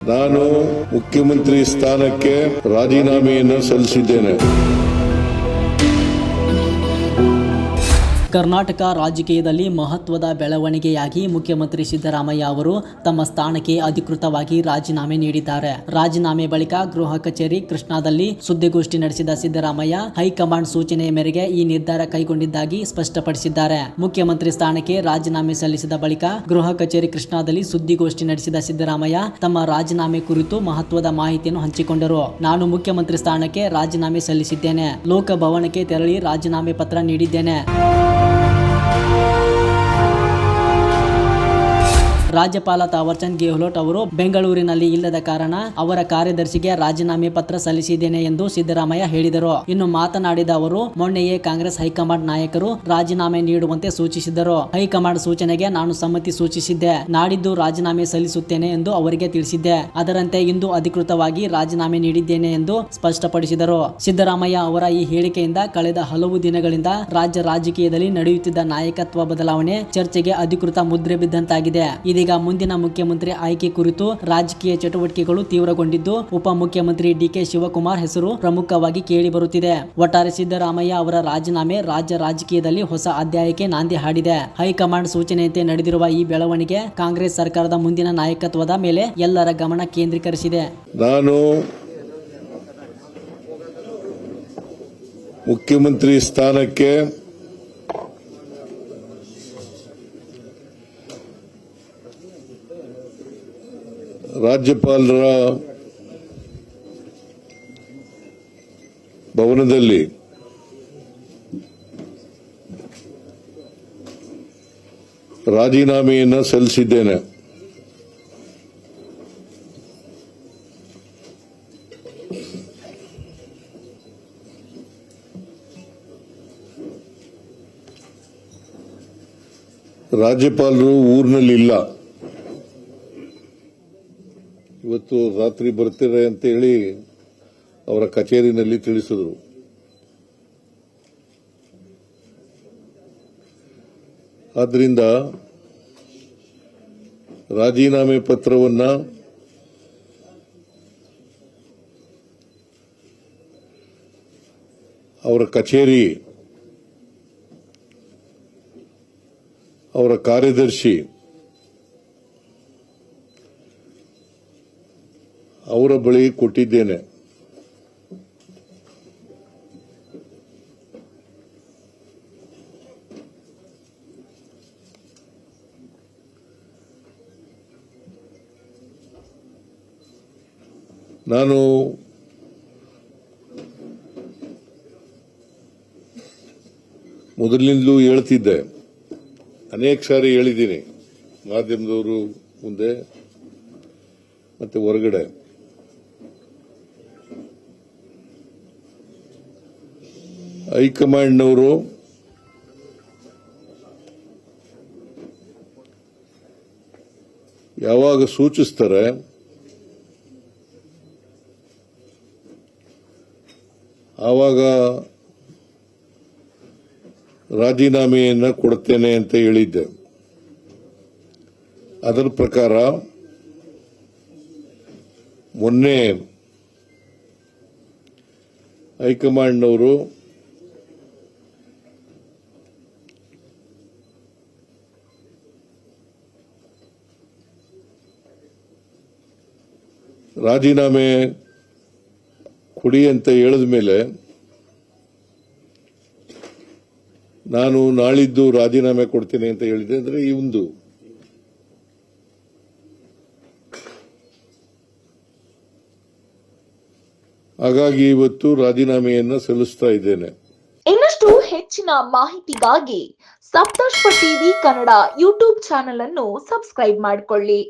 ನಾನು ಮುಖ್ಯಮಂತ್ರಿ ಸ್ಥಾನಕ್ಕೆ ರಾಜೀನಾಮೆಯನ್ನು ಸಲ್ಲಿಸಿದ್ದೇನೆ. ಕರ್ನಾಟಕ ರಾಜಕೀಯದಲ್ಲಿ ಮಹತ್ವದ ಬೆಳವಣಿಗೆಯಾಗಿ ಮುಖ್ಯಮಂತ್ರಿ ಸಿದ್ದರಾಮಯ್ಯ ಅವರು ತಮ್ಮ ಸ್ಥಾನಕ್ಕೆ ಅಧಿಕೃತವಾಗಿ ರಾಜೀನಾಮೆ ನೀಡಿದ್ದಾರೆ. ರಾಜೀನಾಮೆ ಬಳಿಕ ಗೃಹ ಕಚೇರಿ ಕೃಷ್ಣಾದಲ್ಲಿ ಸುದ್ದಿಗೋಷ್ಠಿ ನಡೆಸಿದ ಸಿದ್ದರಾಮಯ್ಯ ಹೈಕಮಾಂಡ್ ಸೂಚನೆಯ ಮೇರೆಗೆ ಈ ನಿರ್ಧಾರ ಕೈಗೊಂಡಿದ್ದಾಗಿ ಸ್ಪಷ್ಟಪಡಿಸಿದ್ದಾರೆ. ಮುಖ್ಯಮಂತ್ರಿ ಸ್ಥಾನಕ್ಕೆ ರಾಜೀನಾಮೆ ಸಲ್ಲಿಸಿದ ಬಳಿಕ ಗೃಹ ಕಚೇರಿ ಕೃಷ್ಣಾದಲ್ಲಿ ಸುದ್ದಿಗೋಷ್ಠಿ ನಡೆಸಿದ ಸಿದ್ದರಾಮಯ್ಯ ತಮ್ಮ ರಾಜೀನಾಮೆ ಕುರಿತು ಮಹತ್ವದ ಮಾಹಿತಿಯನ್ನು ಹಂಚಿಕೊಂಡರು. ನಾನು ಮುಖ್ಯಮಂತ್ರಿ ಸ್ಥಾನಕ್ಕೆ ರಾಜೀನಾಮೆ ಸಲ್ಲಿಸಿದ್ದೇನೆ. ಲೋಕಭವನಕ್ಕೆ ತೆರಳಿ ರಾಜೀನಾಮೆ ಪತ್ರ ನೀಡಿದ್ದೇನೆ. ರಾಜ್ಯಪಾಲ ತಾವರ್ಚಂದ್ ಗೆಹ್ಲೋಟ್ ಅವರು ಬೆಂಗಳೂರಿನಲ್ಲಿ ಇಲ್ಲದ ಕಾರಣ ಅವರ ಕಾರ್ಯದರ್ಶಿಗೆ ರಾಜೀನಾಮೆ ಪತ್ರ ಸಲ್ಲಿಸಿದ್ದೇನೆ ಎಂದು ಸಿದ್ದರಾಮಯ್ಯ ಹೇಳಿದರು. ಇನ್ನು ಮಾತನಾಡಿದ ಅವರು, ಮೊನ್ನೆಯೇ ಕಾಂಗ್ರೆಸ್ ಹೈಕಮಾಂಡ್ ನಾಯಕರು ರಾಜೀನಾಮೆ ನೀಡುವಂತೆ ಸೂಚಿಸಿದ್ದರು. ಹೈಕಮಾಂಡ್ ಸೂಚನೆಗೆ ನಾನು ಸಮ್ಮತಿ ಸೂಚಿಸಿದ್ದೆ. ನಾಡಿದ್ದು ರಾಜೀನಾಮೆ ಸಲ್ಲಿಸುತ್ತೇನೆ ಎಂದು ಅವರಿಗೆ ತಿಳಿಸಿದ್ದೆ. ಅದರಂತೆ ಇಂದು ಅಧಿಕೃತವಾಗಿ ರಾಜೀನಾಮೆ ನೀಡಿದ್ದೇನೆ ಎಂದು ಸ್ಪಷ್ಟಪಡಿಸಿದರು. ಸಿದ್ದರಾಮಯ್ಯ ಅವರ ಈ ಹೇಳಿಕೆಯಿಂದ ಕಳೆದ ಹಲವು ದಿನಗಳಿಂದ ರಾಜ್ಯ ರಾಜಕೀಯದಲ್ಲಿ ನಡೆಯುತ್ತಿದ್ದ ನಾಯಕತ್ವ ಬದಲಾವಣೆ ಚರ್ಚೆಗೆ ಅಧಿಕೃತ ಮುದ್ರೆ ಬಿದ್ದಂತಾಗಿದೆ. ಇದೀಗ ಮುಂದಿನ ಮುಖ್ಯಮಂತ್ರಿ ಆಯ್ಕೆ ಕುರಿತು ರಾಜಕೀಯ ಚಟುವಟಿಕೆಗಳು ತೀವ್ರಗೊಂಡಿದ್ದು, ಉಪಮುಖ್ಯಮಂತ್ರಿ ಡಿಕೆ ಶಿವಕುಮಾರ್ ಹೆಸರು ಪ್ರಮುಖವಾಗಿ ಕೇಳಿ ಬರುತ್ತಿದೆ. ಒಟ್ಟಾರೆ ಸಿದ್ದರಾಮಯ್ಯ ಅವರ ರಾಜೀನಾಮೆ ರಾಜ್ಯ ರಾಜಕೀಯದಲ್ಲಿ ಹೊಸ ಅಧ್ಯಾಯಕ್ಕೆ ನಾಂದಿ ಹಾಡಿದೆ. ಹೈಕಮಾಂಡ್ ಸೂಚನೆಯಂತೆ ನಡೆದಿರುವ ಈ ಬೆಳವಣಿಗೆ ಕಾಂಗ್ರೆಸ್ ಸರ್ಕಾರದ ಮುಂದಿನ ನಾಯಕತ್ವದ ಮೇಲೆ ಎಲ್ಲರ ಗಮನ ಕೇಂದ್ರೀಕರಿಸಿದೆ. ನಾನು ಮುಖ್ಯಮಂತ್ರಿ ಸ್ಥಾನಕ್ಕೆ ರಾಜ್ಯಪಾಲರ ಭವನದಲ್ಲಿ ರಾಜೀನಾಮೆಯನ್ನು ಸಲ್ಲಿಸಿದ್ದೇನೆ. ರಾಜ್ಯಪಾಲರು ಊರಿನಲ್ಲಿಲ್ಲ, ಇವತ್ತು ರಾತ್ರಿ ಬರ್ತಾರೆ ಅಂತ ಹೇಳಿ ಅವರ ಕಚೇರಿನಲ್ಲಿ ತಿಳಿಸಿದರು. ಆದ್ದರಿಂದ ರಾಜೀನಾಮೆ ಪತ್ರವನ್ನ ಅವರ ಕಚೇರಿ, ಅವರ ಕಾರ್ಯದರ್ಶಿ, ಅವರ ಬಳಿ ಕೊಟ್ಟಿದ್ದೇನೆ. ನಾನು ಮೊದಲಿನಿಂದಲೂ ಹೇಳ್ತಿದ್ದೆ, ಅನೇಕ ಸಾರಿ ಹೇಳಿದ್ದೀನಿ ಮಾಧ್ಯಮದವರು ಮುಂದೆ ಮತ್ತೆ ಹೊರಗಡೆ, ಹೈಕಮಾಂಡ್ನವರು ಯಾವಾಗ ಸೂಚಿಸ್ತಾರೆ ಆವಾಗ ರಾಜೀನಾಮೆಯನ್ನು ಕೊಡ್ತೇನೆ ಅಂತ ಹೇಳಿದ್ದೆ. ಅದರ ಪ್ರಕಾರ ಮೊನ್ನೆ ಹೈಕಮಾಂಡ್ನವರು ರಾಜೀನಾಮೆ ಕೊಡಿ ಅಂತ ಹೇಳಿದ ಮೇಲೆ ನಾನು ನಾಳಿದ್ದು ರಾಜೀನಾಮೆ ಕೊಡ್ತೇನೆ ಅಂತ ಹೇಳಿದೆ. ಅಂದ್ರೆ ಇವಂದು ಹಾಗಾಗಿ ಇವತ್ತು ರಾಜೀನಾಮೆಯನ್ನು ಸಲ್ಲಿಸ್ತಾ ಇದ್ದೇನೆ. ಇನ್ನಷ್ಟು ಹೆಚ್ಚಿನ ಮಾಹಿತಿಗಾಗಿ ಸಪ್ತರ್ಷಿ ಟಿವಿ ಕನ್ನಡ ಯೂಟ್ಯೂಬ್ ಚಾನೆಲ್ ಅನ್ನು ಸಬ್ಸ್ಕ್ರೈಬ್ ಮಾಡಿಕೊಳ್ಳಿ.